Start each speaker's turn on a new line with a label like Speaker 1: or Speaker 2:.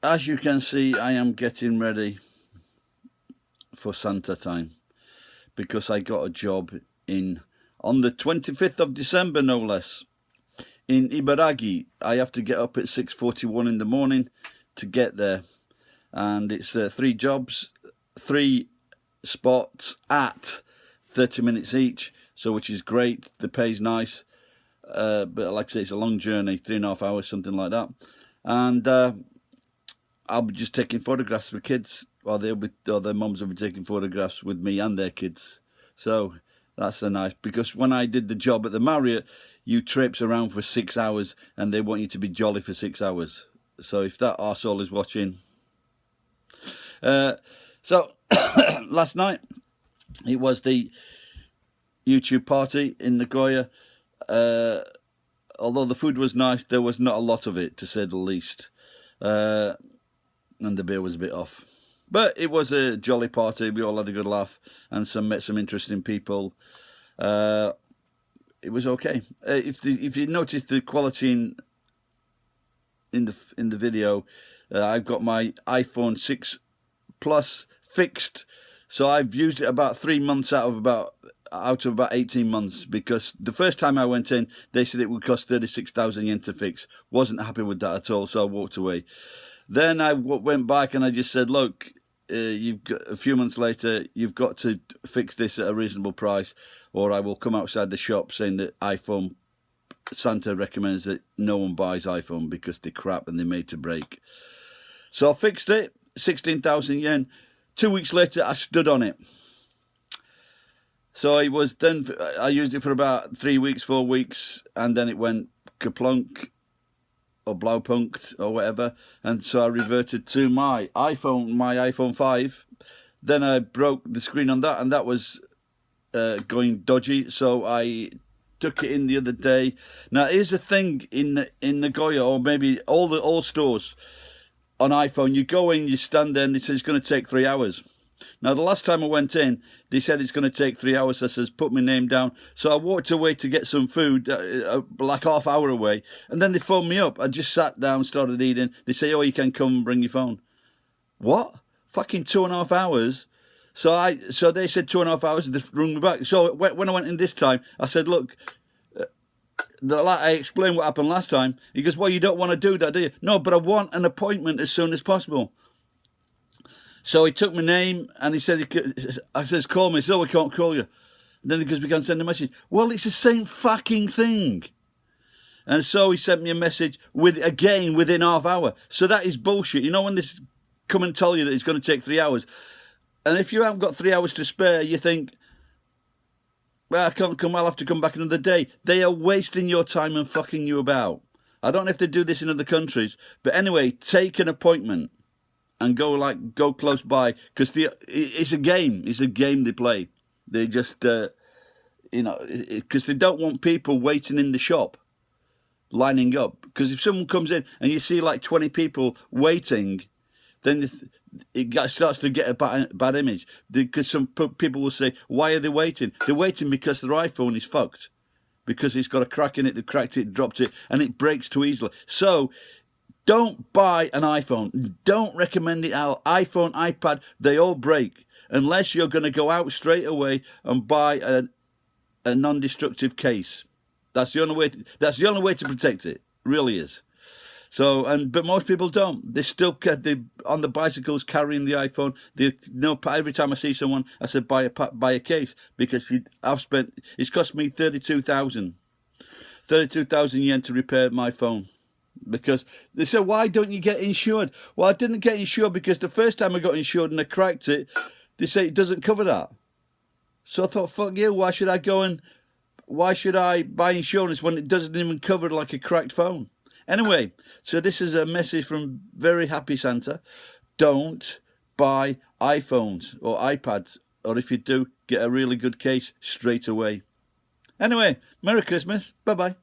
Speaker 1: as you can see, I am getting ready for Santa time because I got a job on the 25th of December, no less, in Ibaragi. I have to get up at 6:41 in the morning to get there, and it's 3 jobs, 3 spots at 30 minutes each, so which is great. The pay's nice, but like I say, it's a long journey, 3.5 hours, something like that, and I'll be just taking photographs with kids, or their mums will be taking photographs with me and their kids. So that's a nice, because when I did the job at the Marriott, you traipse around for 6 hours and they want you to be jolly for 6 hours. So if that arsehole is watching. So last night, it was the YouTube party in Nagoya. Although the food was nice, there was not a lot of it, to say the least. And the beer was a bit off. But it was a jolly party. We all had a good laugh and met some interesting people. It was okay. If you notice the quality in the video, I've got my iPhone 6 Plus fixed, so I've used it about 3 months out of about 18 months, because the first time I went in, they said it would cost 36,000 yen to fix. Wasn't happy with that at all, so I walked away. Then I went back and I just said, look, you've got, a few months later, you've got to fix this at a reasonable price, or I will come outside the shop saying that Santa recommends that no one buys iPhone because they're crap and they're made to break. So I fixed it, 16,000 yen. 2 weeks later, I stood on it. So I used it for about 3 weeks, 4 weeks, and then it went kaplunk, or blaupunkt, or whatever, and so I reverted to my iPhone 5. Then I broke the screen on that, and that was going dodgy, so I took it in the other day. Now, here's the thing in Nagoya, or maybe all stores on iPhone, you go in, you stand there, and they say it's going to take 3 hours. Now, the last time I went in, they said it's going to take 3 hours. I says, put my name down. So I walked away to get some food, like half hour away. And then they phoned me up. I just sat down, started eating. They say, oh, you can come and bring your phone. What? Fucking 2.5 hours? So they said 2.5 hours, and they rung me back. So when I went in this time, I said, look, I explained what happened last time. He goes, well, you don't want to do that, do you? No, but I want an appointment as soon as possible. So he took my name and he said, I says, call me. So we can't call you. And then he goes, we can't send a message. Well, it's the same fucking thing. And so he sent me a message within half hour. So that is bullshit. You know, when they come and tell you that it's going to take 3 hours, and if you haven't got 3 hours to spare, you think, well, I can't come, I'll have to come back another day. They are wasting your time and fucking you about. I don't know if they do this in other countries, but anyway, take an appointment and go close by, because it's a game. It's a game they play. They just, because they don't want people waiting in the shop, lining up. Because if someone comes in and you see like 20 people waiting, then it starts to get a bad image. Because some people will say, why are they waiting? They're waiting because their iPhone is fucked. Because it's got a crack in it, they cracked it, dropped it, and it breaks too easily. So, don't buy an iPhone. Don't recommend it out. iPhone, iPad, they all break. Unless you're going to go out straight away and buy a non-destructive case. That's the only way to protect it. Really is. So, but most people don't. They still on the bicycles carrying the iPhone. Every time I see someone, I said buy a case, because it's cost me 32,000 yen to repair my phone. Because they said, why don't you get insured? Well, I didn't get insured because the first time I got insured and I cracked it, they say it doesn't cover that. So I thought, fuck you, why should I buy insurance when it doesn't even cover like a cracked phone? Anyway, so this is a message from Very Happy Santa. Don't buy iPhones or iPads, or if you do, get a really good case straight away. Anyway, Merry Christmas. Bye-bye.